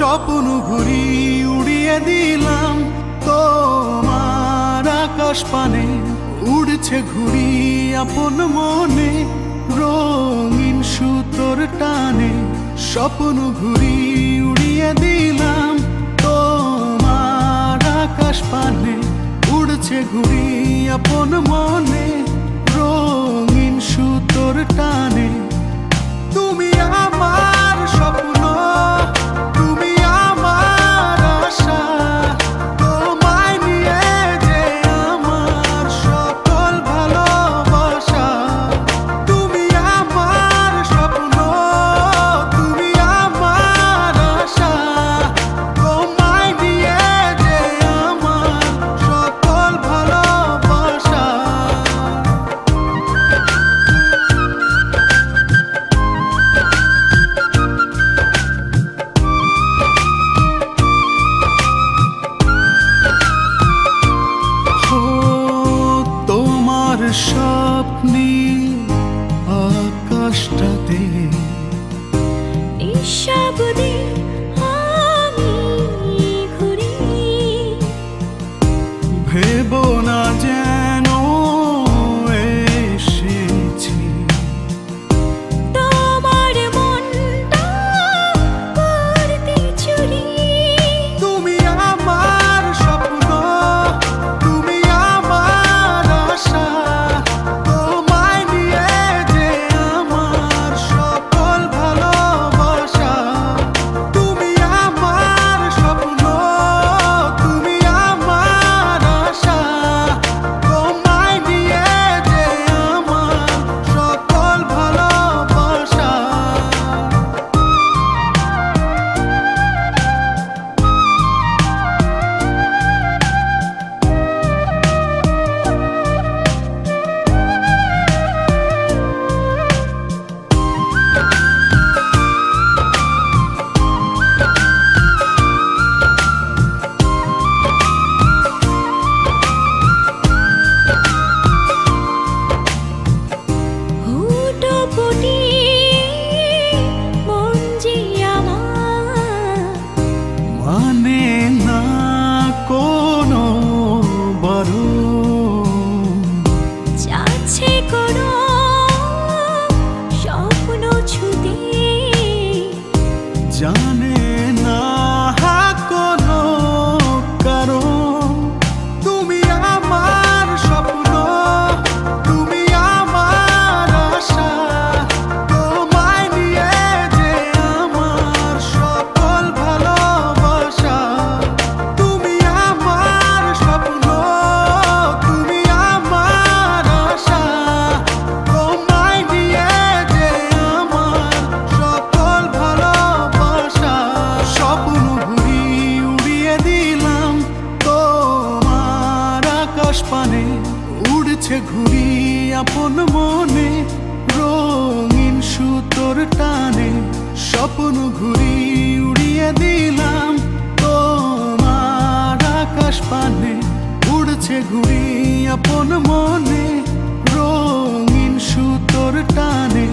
স্বপ্ন ঘুরি উড়িয়ে দিলাম তোমার আকাশ পানে, উড়ছে ঘুরি আপন মনে রঙিন সুতোর টানে। স্বপ্ন ঘুরি উড়িয়ে দিলাম তোমার আকাশ পানে, উড়ছে ঘুরি আপন মনে রঙিন সুতোর টানে। তুমি আমার স্বপ্ন, তুমি আমার আশা, তোমায় নিয়ে যে আমার সকল ভালোবাসা। তুমি আমার স্বপ্ন, তুমি আমার আশা, তোমায় নিয়ে যে আমার সকল ভালোবাসা। তোমার স্বপ্নে আকাশটাতে নিঃশব্দে আমি ঘুরি, ভেবো না যেন এসেছি। তোমার মনটা করতে চুরি। তুমি আমার স্বপ্ন, তুমি আমার আশা, তোমায় নিয়ে যে আমার সকল ভালোবাসা। তুমি আমার স্বপ্ন, তুমি আমার আশা, তোমায় নিয়ে যে আমার সকল ভালোবাসা। হুটোপুটি মন যে আমার, মানে না কোনো বারণ, যাচ্ছে কোনো স্বপ্ন ছুতে, জানে না কোনো কারণ। তুমি আমার স্বপ্ন, তুমি আমার আশা, তোমায় নিয়ে যে আমার সকল ভালোবাসা। তুমি আমার স্বপ্ন, তুমি আমার আশা, তোমায় নিয়ে যে আমার সকল ভালোবাসা। স্বপ্ন ঘুরি উড়িয়ে দিলাম তোমার আকাশ পানে, উড়ছে ঘুরি আপন মনে রঙিন সুতোর টানে। স্বপ্ন ঘুরি উড়িয়ে দিলাম তোমার আকাশ পানে, উড়ছে ঘুরি আপন মনে রঙিন সুতোর টানে।